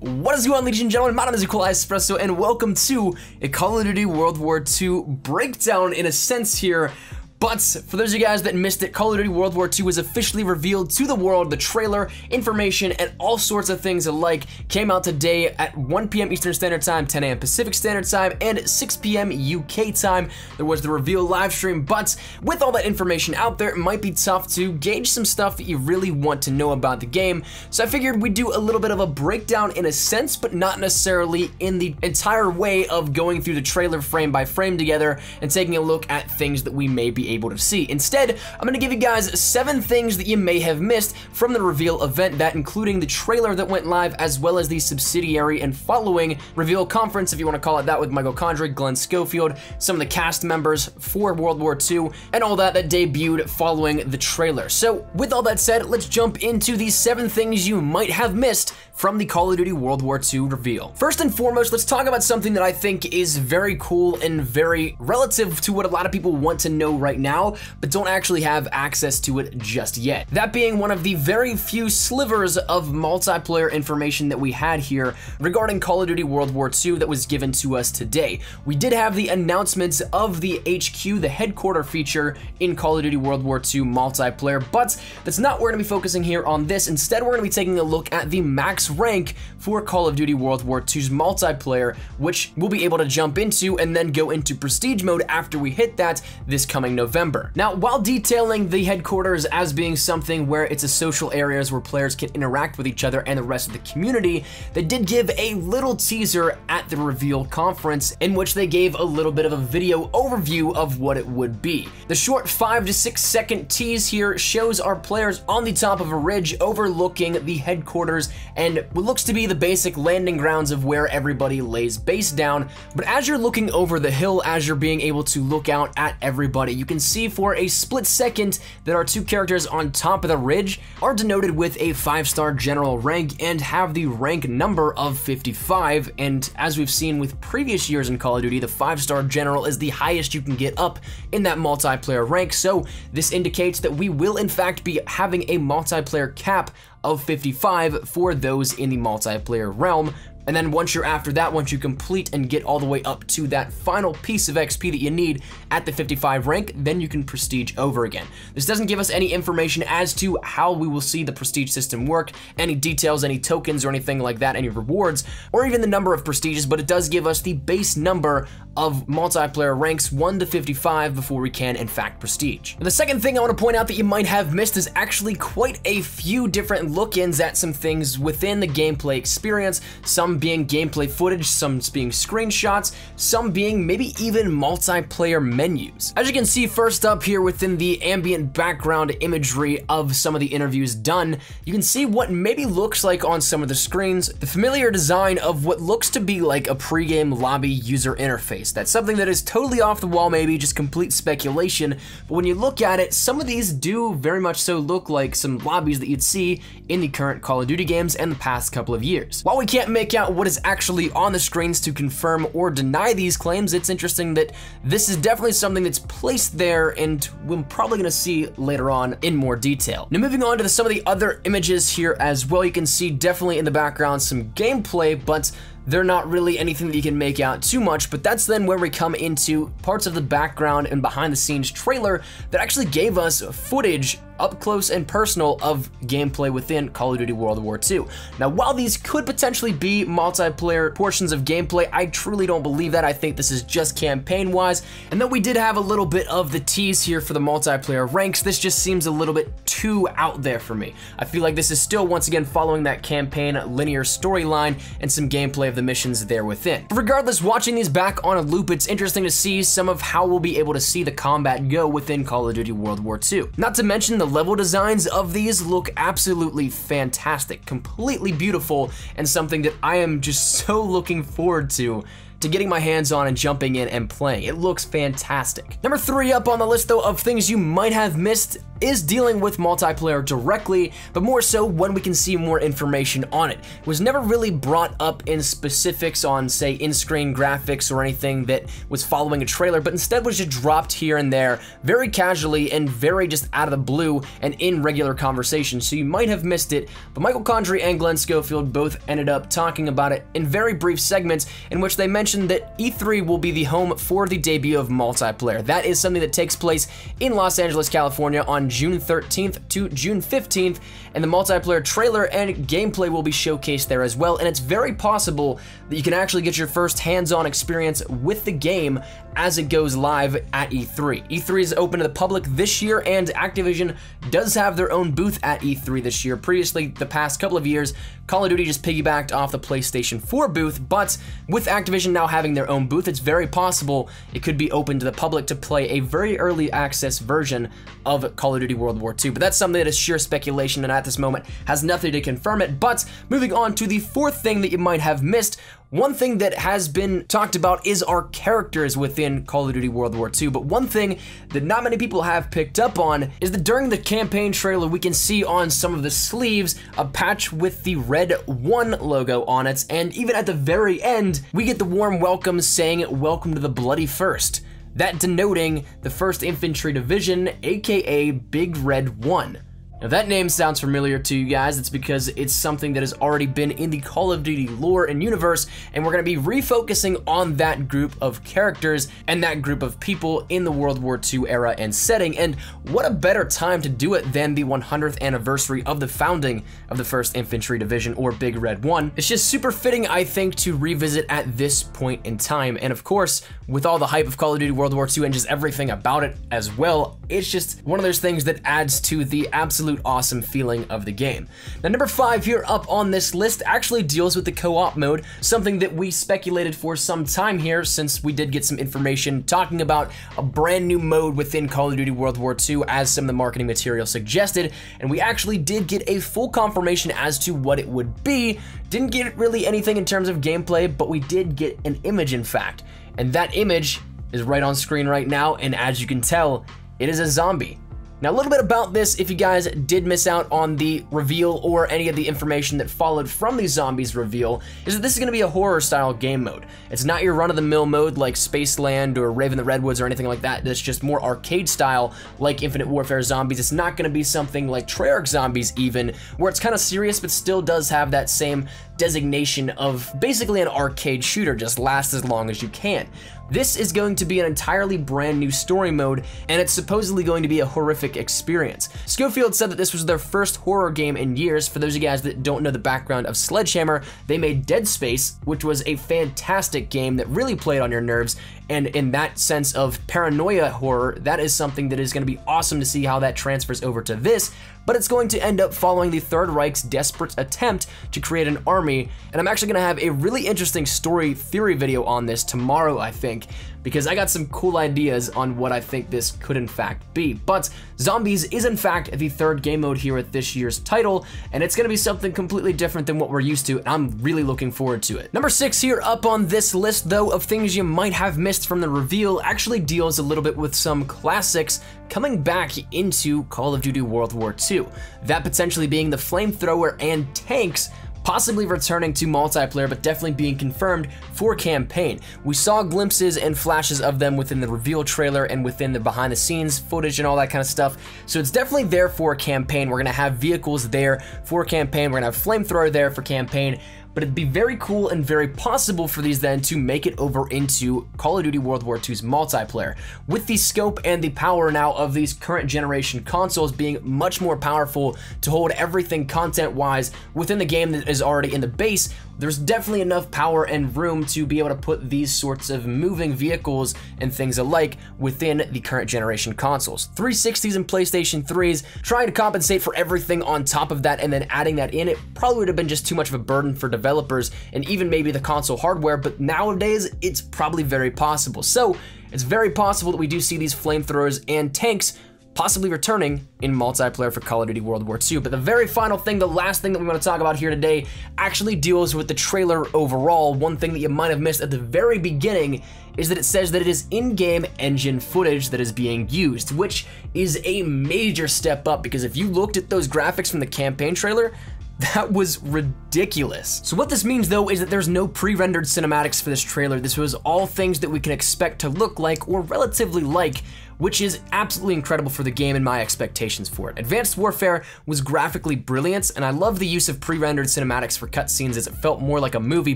What is going on, ladies and gentlemen? My name is Equal Espresso, and welcome to a Call of Duty World War II breakdown in a sense here. But for those of you guys that missed it, Call of Duty World War II was officially revealed to the world. The trailer, information, and all sorts of things alike came out today at 1 p.m. Eastern Standard Time, 10 a.m. Pacific Standard Time, and 6 p.m. UK time. There was the reveal live stream, but with all that information out there, it might be tough to gauge some stuff that you really want to know about the game. So I figured we'd do a little bit of a breakdown in a sense, but not necessarily in the entire way of going through the trailer frame by frame together and taking a look at things that we may be able to see. Instead, I'm going to give you guys 7 things that you may have missed from the reveal event, that including the trailer that went live, as well as the subsidiary and following reveal conference, if you want to call it that, with Michael Condrey, Glenn Schofield, some of the cast members for World War II, and all that debuted following the trailer. So with all that said, let's jump into these 7 things you might have missed from the Call of Duty World War II reveal. First and foremost, let's talk about something that I think is very cool and very relative to what a lot of people want to know right now, but don't actually have access to it just yet. That being one of the very few slivers of multiplayer information that we had here regarding Call of Duty World War II that was given to us today. We did have the announcements of the HQ, the headquarter feature in Call of Duty World War II multiplayer, but that's not where we're going to be focusing here on this. Instead, we're going to be taking a look at the max rank for Call of Duty World War II's multiplayer, which we'll be able to jump into and then go into prestige mode after we hit that this coming November. Now, while detailing the headquarters as being something where it's a social areas where players can interact with each other and the rest of the community, they did give a little teaser at the reveal conference in which they gave a little bit of a video overview of what it would be. The short 5 to 6 second tease here shows our players on the top of a ridge overlooking the headquarters and what looks to be the basic landing grounds of where everybody lays base down. But as you're looking over the hill, as you're being able to look out at everybody, you can see for a split second that our 2 characters on top of the ridge are denoted with a 5-star general rank and have the rank number of 55. And as we've seen with previous years in Call of Duty, the 5-star general is the highest you can get up in that multiplayer rank. So this indicates that we will in fact be having a multiplayer cap of 55 for those in the multiplayer realm. And then once you're after that, once you complete and get all the way up to that final piece of XP that you need at the 55 rank, then you can prestige over again. This doesn't give us any information as to how we will see the prestige system work, any details, any tokens or anything like that, any rewards, or even the number of prestiges, but it does give us the base number of multiplayer ranks 1 to 55 before we can in fact prestige. And the second thing I want to point out that you might have missed is actually quite a few different look-ins at some things within the gameplay experience, some being gameplay footage, some being screenshots, some being maybe even multiplayer menus. As you can see first up here within the ambient background imagery of some of the interviews done, you can see what maybe looks like on some of the screens, the familiar design of what looks to be like a pre-game lobby user interface. That's something that is totally off the wall, maybe just complete speculation, but when you look at it, some of these do very much so look like some lobbies that you'd see in the current Call of Duty games and the past couple of years. While we can't make out what is actually on the screens to confirm or deny these claims, it's interesting that this is definitely something that's placed there and we're probably going to see later on in more detail. Now moving on to some of the other images here as well, you can see definitely in the background some gameplay, but they're not really anything that you can make out too much, but that's then where we come into parts of the background and behind the scenes trailer that actually gave us footage up close and personal of gameplay within Call of Duty World War II. Now, while these could potentially be multiplayer portions of gameplay, I truly don't believe that. I think this is just campaign-wise, and though we did have a little bit of the tease here for the multiplayer ranks, this just seems a little bit too out there for me. I feel like this is still, once again, following that campaign linear storyline and some gameplay of the missions there within. But regardless, watching these back on a loop, it's interesting to see some of how we'll be able to see the combat go within Call of Duty World War II. Not to mention the level designs of these look absolutely fantastic, completely beautiful, and something that I am just so looking forward to getting my hands on and jumping in and playing. It looks fantastic. Number 3 up on the list though of things you might have missed is dealing with multiplayer directly, but more so when we can see more information on it. It was never really brought up in specifics on, say, in-screen graphics or anything that was following a trailer, but instead was just dropped here and there very casually and very just out of the blue and in regular conversation, so you might have missed it, but Michael Condrey and Glenn Schofield both ended up talking about it in very brief segments in which they mentioned that E3 will be the home for the debut of multiplayer. That is something that takes place in Los Angeles, California on June 13th to June 15th, and the multiplayer trailer and gameplay will be showcased there as well, and it's very possible that you can actually get your first hands-on experience with the game as it goes live at E3. E3 is open to the public this year, and Activision does have their own booth at E3 this year. Previously, the past couple of years, Call of Duty just piggybacked off the PlayStation 4 booth, but with Activision now having their own booth, it's very possible it could be open to the public to play a very early access version of Call of Duty World War II. But that's something that is sheer speculation and at this moment has nothing to confirm it. But moving on to the fourth thing that you might have missed, one thing that has been talked about is our characters within Call of Duty World War II, but one thing that not many people have picked up on is that during the campaign trailer, we can see on some of the sleeves a patch with the red 1 logo on it, and even at the very end, we get the warm welcome saying, "Welcome to the Bloody First," that denoting the 1st Infantry Division, aka Big Red 1. Now that name sounds familiar to you guys. It's because it's something that has already been in the Call of Duty lore and universe, and we're going to be refocusing on that group of characters and that group of people in the World War II era and setting, and what a better time to do it than the 100th anniversary of the founding of the 1st Infantry Division, or Big Red 1. It's just super fitting, I think, to revisit at this point in time, and of course, with all the hype of Call of Duty World War II and just everything about it as well, it's just one of those things that adds to the absolute awesome feeling of the game. Now, number 5 here up on this list actually deals with the co-op mode, something that we speculated for some time here since we did get some information talking about a brand new mode within Call of Duty World War II as some of the marketing material suggested, and we actually did get a full confirmation as to what it would be. Didn't get really anything in terms of gameplay, but we did get an image in fact, and that image is right on screen right now, and as you can tell, it is a zombie. Now, a little bit about this, if you guys did miss out on the reveal or any of the information that followed from the zombies reveal, is that this is going to be a horror-style game mode. It's not your run-of-the-mill mode like Spaceland or Raven the Redwoods or anything like that. It's just more arcade-style like Infinite Warfare Zombies. It's not going to be something like Treyarch Zombies even, where it's kind of serious but still does have that same designation of basically an arcade shooter, just last as long as you can. This is going to be an entirely brand new story mode, and it's supposedly going to be a horrific experience. Schofield said that this was their first horror game in years. For those of you guys that don't know the background of Sledgehammer, they made Dead Space, which was a fantastic game that really played on your nerves, and in that sense of paranoia horror, that is something that is going to be awesome to see how that transfers over to this, but it's going to end up following the Third Reich's desperate attempt to create an army, and I'm actually going to have a really interesting story theory video on this tomorrow, I think, because I got some cool ideas on what I think this could in fact be. But Zombies is in fact the 3rd game mode here at this year's title, and it's going to be something completely different than what we're used to, and I'm really looking forward to it. Number 6 here up on this list, though, of things you might have missed from the reveal actually deals a little bit with some classics coming back into Call of Duty World War II. That potentially being the flamethrower and tanks possibly returning to multiplayer, but definitely being confirmed for campaign. We saw glimpses and flashes of them within the reveal trailer and within the behind the scenes footage and all that kind of stuff, so it's definitely there for campaign. We're gonna have vehicles there for campaign, we're gonna have flamethrower there for campaign, but it'd be very cool and very possible for these then to make it over into Call of Duty World War II's multiplayer. With the scope and the power now of these current generation consoles being much more powerful to hold everything content-wise within the game that is already in the base, there's definitely enough power and room to be able to put these sorts of moving vehicles and things alike within the current generation consoles. 360s and PlayStation 3s, trying to compensate for everything on top of that and then adding that in, it probably would have been just too much of a burden for developers and even maybe the console hardware, but nowadays it's probably very possible. So it's very possible that we do see these flamethrowers and tanks possibly returning in multiplayer for Call of Duty World War II. But the very final thing, the last thing that we want to talk about here today, actually deals with the trailer overall. One thing that you might have missed at the very beginning is that it says that it is in-game engine footage that is being used, which is a major step up, because if you looked at those graphics from the campaign trailer, that was ridiculous. So what this means though is that there's no pre-rendered cinematics for this trailer. This was all things that we can expect to look like or relatively like, which is absolutely incredible for the game and my expectations for it. Advanced Warfare was graphically brilliant, and I love the use of pre-rendered cinematics for cutscenes as it felt more like a movie,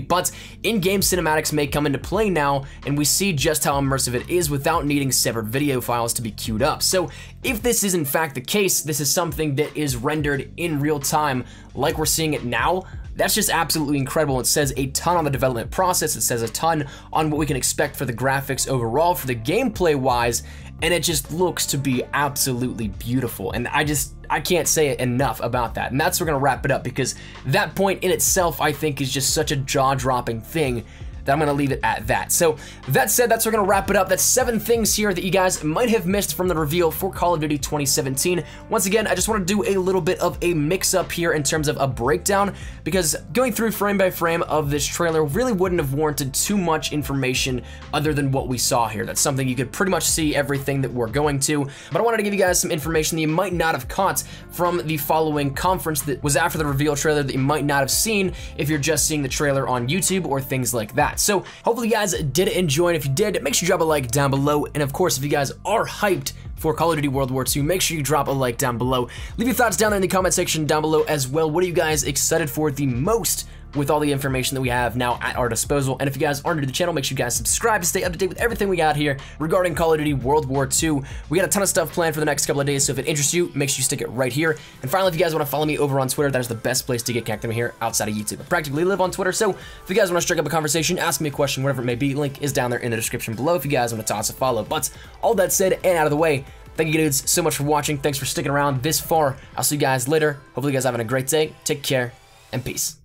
but in-game cinematics may come into play now, and we see just how immersive it is without needing separate video files to be queued up. So if this is in fact the case, this is something that is rendered in real time like we're seeing it now. That's just absolutely incredible. It says a ton on the development process. It says a ton on what we can expect for the graphics overall, for the gameplay wise, and it just looks to be absolutely beautiful. And I can't say it enough about that. And that's where we're gonna wrap it up, because that point in itself, I think, is just such a jaw-dropping thing that I'm gonna leave it at that. So that said, that's where we're gonna wrap it up. That's 7 things here that you guys might have missed from the reveal for Call of Duty 2017. Once again, I just wanna do a little bit of a mix-up here in terms of a breakdown, because going through frame by frame of this trailer really wouldn't have warranted too much information other than what we saw here. That's something you could pretty much see everything that we're going to, but I wanted to give you guys some information that you might not have caught from the following conference that was after the reveal trailer that you might not have seen if you're just seeing the trailer on YouTube or things like that. So hopefully you guys did enjoy, and if you did, make sure you drop a like down below. And of course, if you guys are hyped for Call of Duty World War II, make sure you drop a like down below. Leave your thoughts down there in the comment section down below as well. What are you guys excited for the most with all the information that we have now at our disposal? And if you guys aren't new to the channel, make sure you guys subscribe to stay up to date with everything we got here regarding Call of Duty World War II. We got a ton of stuff planned for the next couple of days, so if it interests you, make sure you stick it right here. And finally, if you guys want to follow me over on Twitter, that is the best place to get connected with me here outside of YouTube. I practically live on Twitter, so if you guys want to strike up a conversation, ask me a question, whatever it may be, link is down there in the description below if you guys want to toss a follow. But all that said and out of the way, thank you dudes so much for watching. Thanks for sticking around this far. I'll see you guys later. Hopefully you guys are having a great day. Take care and peace.